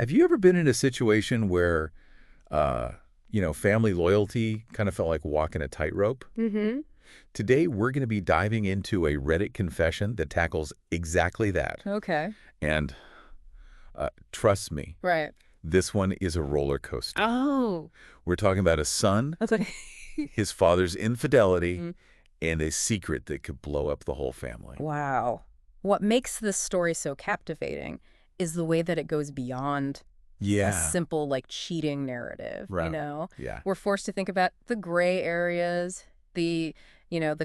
Have you ever been in a situation where, family loyalty kind of felt like walking a tightrope? Mm-hmm. Today, we're going to be diving into a Reddit confession that tackles exactly that. Okay. And trust me, Right. this one is a roller coaster. Oh. We're talking about a son, That's okay. his father's infidelity, Mhm. and a secret that could blow up the whole family. Wow. What makes this story so captivating is the way that it goes beyond a Yeah. simple, cheating narrative, Right. Yeah. We're forced to think about the gray areas, the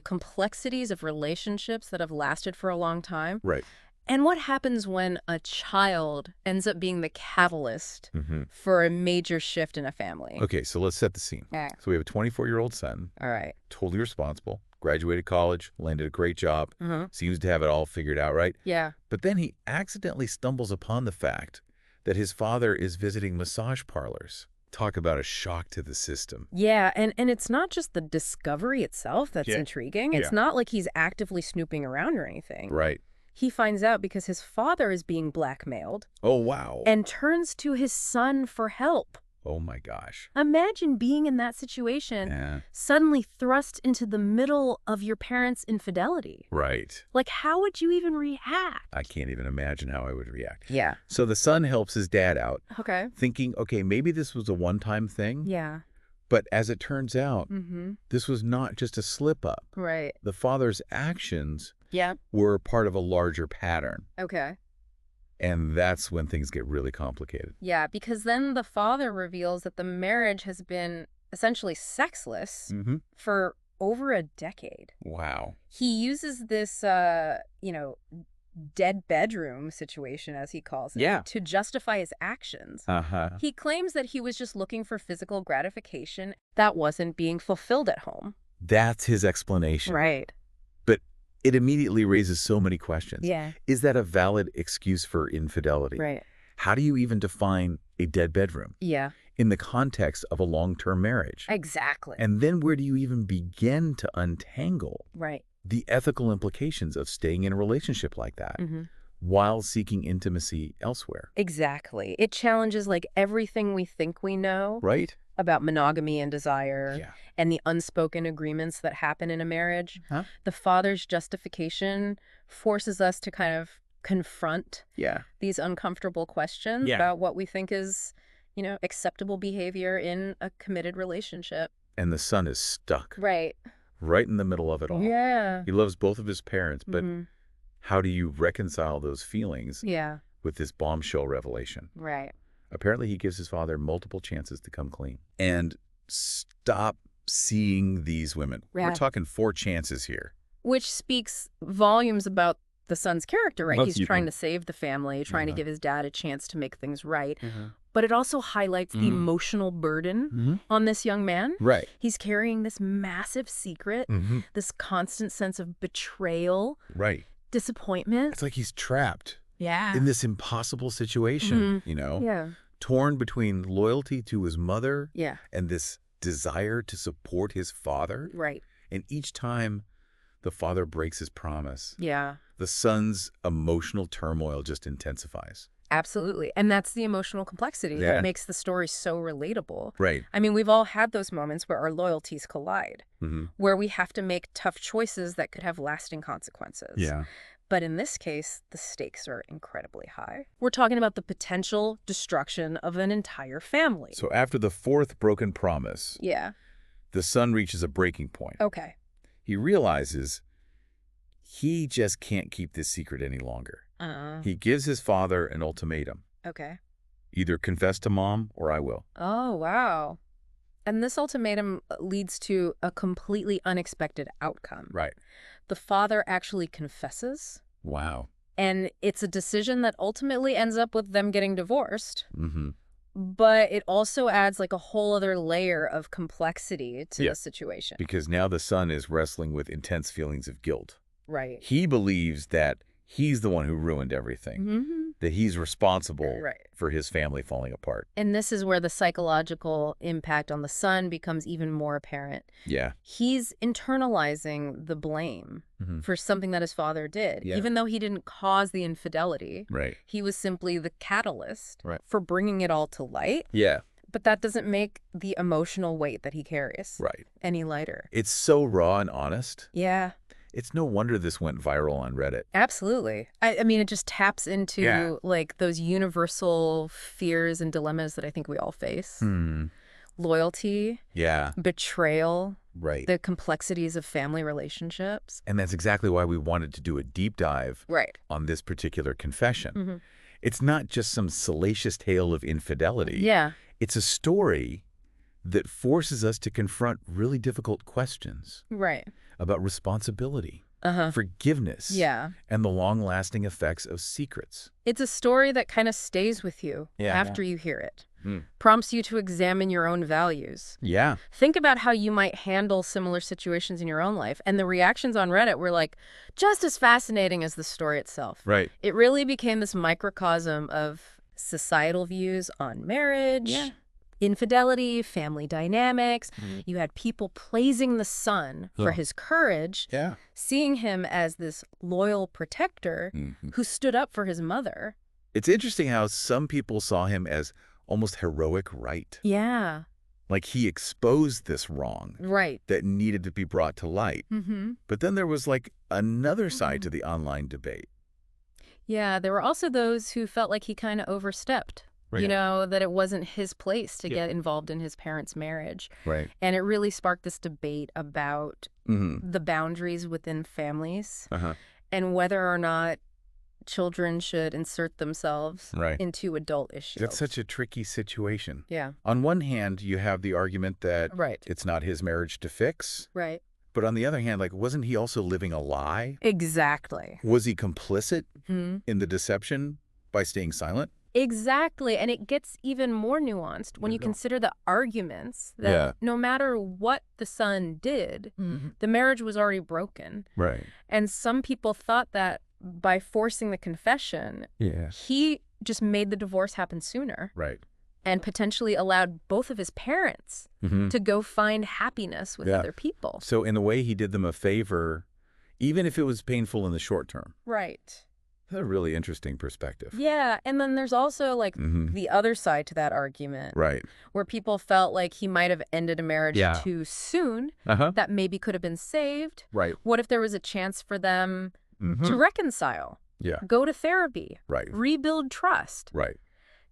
complexities of relationships that have lasted for a long time. Right. And what happens when a child ends up being the catalyst Mm-hmm. for a major shift in a family? Okay, so let's set the scene. Yeah. So we have a 24-year-old son, All right. totally responsible, graduated college, landed a great job, Uh-huh. seems to have it all figured out, right? Yeah. But then he accidentally stumbles upon the fact that his father is visiting massage parlors. Talk about a shock to the system. Yeah, and it's not just the discovery itself that's Yeah. intriguing. It's not like he's actively snooping around or anything. Right. He finds out because his father is being blackmailed Oh, wow. and turns to his son for help. Oh, my gosh. Imagine being in that situation, Yeah. suddenly thrust into the middle of your parents' infidelity. Right. How would you even react? I can't even imagine how I would react. Yeah. So the son helps his dad out, Okay. thinking, okay, maybe this was a one-time thing. Yeah. But as it turns out, Mm-hmm. this was not just a slip-up. Right. The father's actions Yeah. were part of a larger pattern. Okay. And that's when things get really complicated. Yeah, because then the father reveals that the marriage has been essentially sexless Mm-hmm. for over a decade. Wow. He uses this, dead bedroom situation, as he calls it, Yeah. to justify his actions. Uh-huh. He claims that he was just looking for physical gratification that wasn't being fulfilled at home. That's his explanation. Right. But it immediately raises so many questions. Yeah. Is that a valid excuse for infidelity? Right. How do you even define a dead bedroom Yeah. in the context of a long-term marriage? Exactly. And then where do you even begin to untangle Right. the ethical implications of staying in a relationship like that Mm-hmm. while seeking intimacy elsewhere? Exactly. It challenges everything we think we know Right? about monogamy and desire. Yeah. And the unspoken agreements that happen in a marriage. Huh? The father's justification forces us to kind of confront Yeah. these uncomfortable questions Yeah. about what we think is, acceptable behavior in a committed relationship. And the son is stuck Right. right in the middle of it all. Yeah. He loves both of his parents, but Mhm. how do you reconcile those feelings Yeah. with this bombshell revelation? Right. Apparently, he gives his father multiple chances to come clean and stop seeing these women. Yeah. We're talking 4 chances here. Which speaks volumes about the son's character, right? Well, He's you trying know. to save the family, trying to Uh-huh. give his dad a chance to make things right. But it also highlights the Mhm. emotional burden Mm-hmm. on this young man. Right. He's carrying this massive secret, Mm-hmm. this constant sense of betrayal, Right. disappointment. It's like he's trapped Yeah. in this impossible situation, Yeah. torn between loyalty to his mother Yeah. and this desire to support his father. Right. And each time the father breaks his promise, Yeah. the son's emotional turmoil just intensifies. Absolutely. And that's the emotional complexity Yeah. that makes the story so relatable. Right. I mean, we've all had those moments where our loyalties collide, Mm-hmm. where we have to make tough choices that could have lasting consequences. Yeah. But in this case, the stakes are incredibly high. We're talking about the potential destruction of an entire family. So after the 4th broken promise, Yeah. the son reaches a breaking point. Okay. He realizes he just can't keep this secret any longer. He gives his father an ultimatum. Okay. Either confess to mom or I will. Oh, wow. And this ultimatum leads to a completely unexpected outcome. Right. The father actually confesses, Wow. and it's a decision that ultimately ends up with them getting divorced. Mm-hmm. But it also adds a whole other layer of complexity to Yeah. the situation. Because now the son is wrestling with intense feelings of guilt. Right. He believes that he's the one who ruined everything, Mm-hmm. that he's responsible Right. for his family falling apart. And this is where the psychological impact on the son becomes even more apparent. Yeah. He's internalizing the blame for something that his father did. Yeah. Even though he didn't cause the infidelity, Right. he was simply the catalyst Right. for bringing it all to light. Yeah. But that doesn't make the emotional weight that he carries Right. any lighter. It's so raw and honest. Yeah, It's no wonder this went viral on Reddit. absolutely. I mean, it just taps into Yeah. like those universal fears and dilemmas that I think we all face. Hmm. Loyalty, Yeah. betrayal, Right. the complexities of family relationships. And that's exactly why we wanted to do a deep dive Right. on this particular confession. Mm-hmm. It's not just some salacious tale of infidelity. Yeah. It's a story that forces us to confront really difficult questions Right. about responsibility, Uh-huh. forgiveness, Yeah. and the long-lasting effects of secrets. It's a story that kind of stays with you Yeah. after you hear it. Hmm. Prompts you to examine your own values. Yeah. Think about how you might handle similar situations in your own life. And the reactions on Reddit were like just as fascinating as the story itself. Right. It really became this microcosm of societal views on marriage, Yeah. infidelity, family dynamics. You had people praising the son for Yeah. his courage, Yeah. seeing him as this loyal protector Mhm. who stood up for his mother. It's interesting how some people saw him as almost heroic right. Yeah, Like he exposed this wrong right. that needed to be brought to light. Mm-hmm. But then there was like another side to the online debate. Yeah, there were also those who felt like he kind of overstepped. Right. You know, that it wasn't his place to Yeah. get involved in his parents' marriage. Right. And it really sparked this debate about Mm-hmm. the boundaries within families Uh-huh. and whether or not children should insert themselves Right. into adult issues. That's such a tricky situation. Yeah, On one hand, you have the argument that right, it's not his marriage to fix. right. But on the other hand, like, wasn't he also living a lie? Exactly. Was he complicit Hmm. in the deception by staying silent? Exactly. And it gets even more nuanced when you consider the arguments that no matter what the son did, the marriage was already broken. Right. And some people thought that by forcing the confession, Yeah. he just made the divorce happen sooner Right. and potentially allowed both of his parents Mm-hmm. to go find happiness with Yeah. other people. So in a way, he did them a favor, even if it was painful in the short term. Right. That's a really interesting perspective. Yeah. And then there's also like Mm-hmm. the other side to that argument Right. where people felt like he might have ended a marriage Yeah. too soon Uh-huh. that maybe could have been saved. Right. What if there was a chance for them Mm-hmm. to reconcile, Yeah. go to therapy, Right. rebuild trust? Right.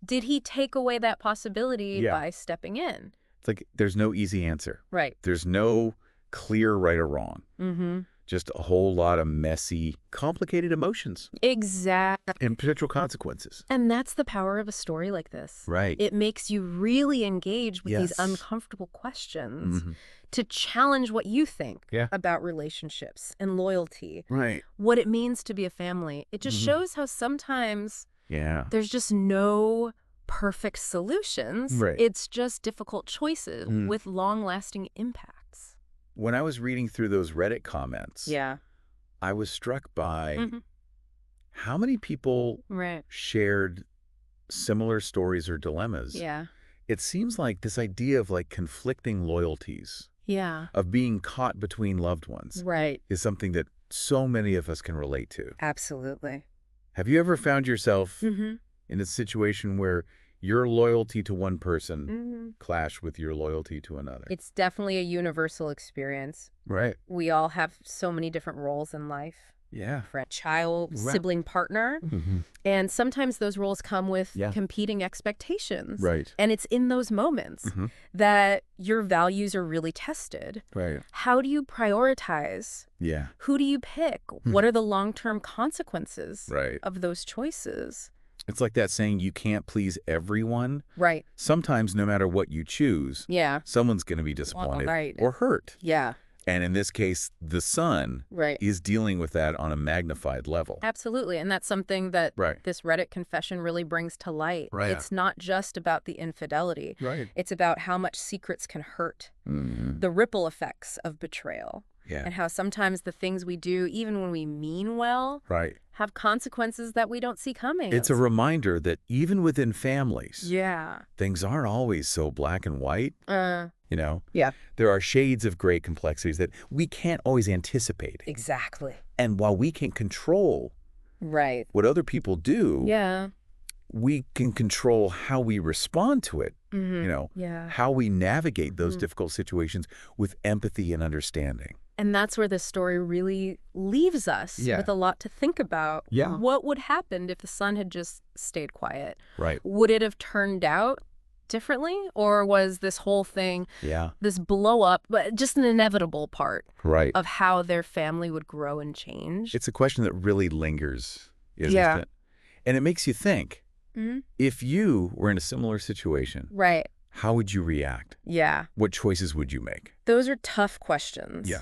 Did he take away that possibility Yeah. by stepping in? It's like there's no easy answer. Right. There's no clear right or wrong. Mm-hmm. Just a whole lot of messy, complicated emotions Exactly. and potential consequences. And that's the power of a story like this. Right. It makes you really engage with these Yes. uncomfortable questions Mhm. to challenge what you think Yeah. about relationships and loyalty, Right. what it means to be a family. It just Mhm. shows how sometimes Yeah. there's just no perfect solutions. Right. It's just difficult choices Mm. with long-lasting impacts. When I was reading through those Reddit comments, Yeah. I was struck by Mhm. how many people Right. shared similar stories or dilemmas. Yeah. It seems like this idea of like conflicting loyalties, Yeah. of being caught between loved ones, Right. is something that so many of us can relate to. Absolutely. Have you ever found yourself Mm-hmm. in a situation where your loyalty to one person Mm-hmm. clash with your loyalty to another? It's definitely a universal experience. Right. We all have so many different roles in life. Yeah. Friend, child, Right. sibling, partner. Mm-hmm. And sometimes those roles come with Yeah. competing expectations. Right. And it's in those moments Mhm. that your values are really tested. Right. How do you prioritize? Yeah. Who do you pick? What are the long-term consequences Right. of those choices? It's like that saying, you can't please everyone. Right. Sometimes, no matter what you choose, Yeah. someone's going to be disappointed right. or hurt. Yeah. And in this case, the son Right. is dealing with that on a magnified level. Absolutely. And that's something that Right. this Reddit confession really brings to light. Right. It's not just about the infidelity. Right. It's about how much secrets can hurt, Mm-hmm. the ripple effects of betrayal, Yeah. and how sometimes the things we do, even when we mean well, Right. have consequences that we don't see coming. It's a reminder that even within families, things aren't always so black and white. You know? Yeah. There are shades of gray complexities that we can't always anticipate. Exactly. And while we can control what other people do, we can control how we respond to it. You know, how we navigate those difficult situations with empathy and understanding. And that's where this story really leaves us with a lot to think about. What would happen if the son had just stayed quiet? Right. Would it have turned out differently? Or was this whole thing, this blow up, but just an inevitable part of how their family would grow and change? It's a question that really lingers, isn't it? And it makes you think, if you were in a similar situation, how would you react? What choices would you make? Those are tough questions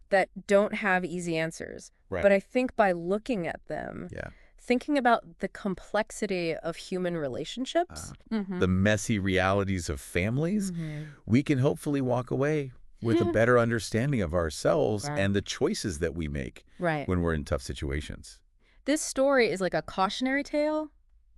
that don't have easy answers. But I think by looking at them, thinking about the complexity of human relationships, the messy realities of families, we can hopefully walk away with a better understanding of ourselves and the choices that we make when we're in tough situations. This story is like a cautionary tale,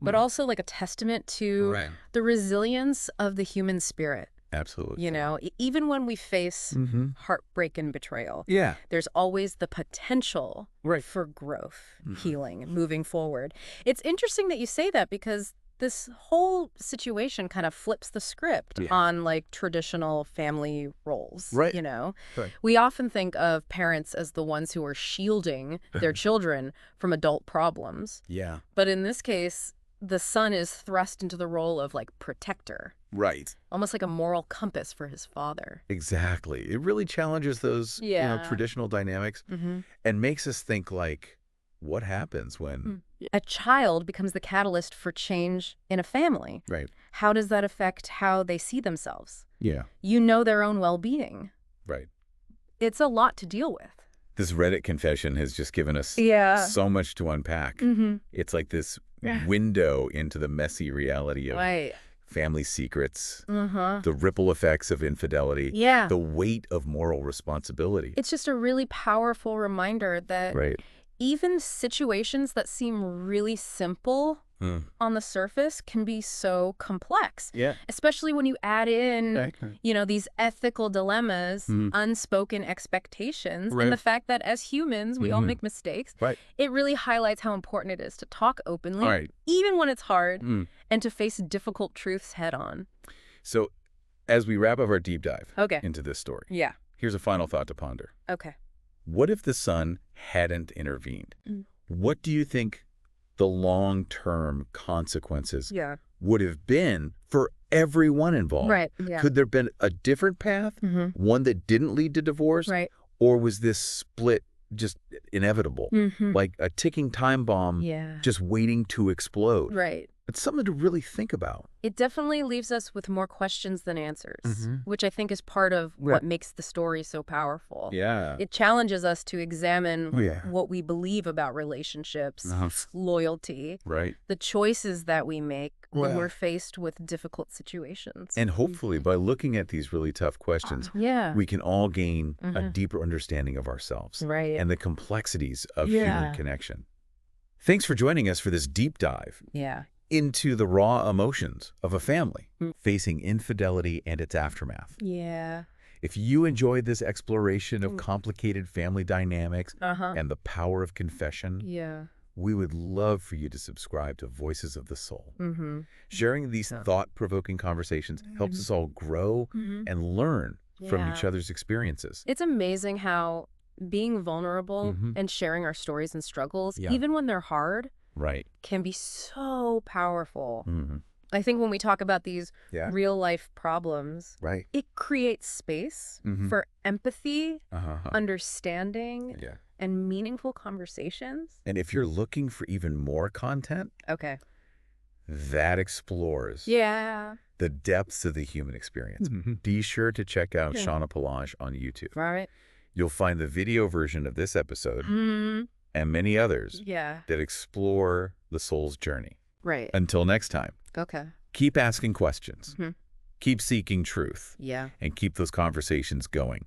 but also like a testament to the resilience of the human spirit. Absolutely. You know, even when we face heartbreak and betrayal, there's always the potential for growth, healing, moving forward. It's interesting that you say that because this whole situation kind of flips the script on like traditional family roles. You know, we often think of parents as the ones who are shielding their children from adult problems. But in this case, the son is thrust into the role of like protector. Almost like a moral compass for his father. Exactly. It really challenges those you know, traditional dynamics and makes us think like, what happens when a child becomes the catalyst for change in a family? How does that affect how they see themselves? You know, their own well-being. It's a lot to deal with. This Reddit confession has just given us so much to unpack. It's like this window into the messy reality of family secrets, the ripple effects of infidelity, the weight of moral responsibility. It's just a really powerful reminder that even situations that seem really simple on the surface can be so complex. Especially when you add in, you know, these ethical dilemmas, unspoken expectations, and the fact that as humans, we all make mistakes. It really highlights how important it is to talk openly, even when it's hard, and to face difficult truths head on. So as we wrap up our deep dive into this story, here's a final thought to ponder. What if the son hadn't intervened? What do you think the long-term consequences would have been for everyone involved? Could there have been a different path, one that didn't lead to divorce? Or was this split just inevitable, like a ticking time bomb just waiting to explode? It's something to really think about. It definitely leaves us with more questions than answers, which I think is part of what makes the story so powerful. It challenges us to examine what we believe about relationships, loyalty, the choices that we make when we're faced with difficult situations. And hopefully by looking at these really tough questions, we can all gain a deeper understanding of ourselves and the complexities of human connection. Thanks for joining us for this deep dive into the raw emotions of a family facing infidelity and its aftermath. If you enjoyed this exploration of complicated family dynamics and the power of confession, we would love for you to subscribe to Voices of the Soul. Sharing these thought-provoking conversations helps us all grow and learn from each other's experiences. It's amazing how being vulnerable and sharing our stories and struggles, even when they're hard, can be so powerful. I think when we talk about these real-life problems, it creates space for empathy, understanding, and meaningful conversations. And if you're looking for even more content, that explores the depths of the human experience. Be sure to check out Shauna Palage on YouTube. You'll find the video version of this episode and many others that explore the soul's journey. Until next time, keep asking questions, keep seeking truth, and keep those conversations going.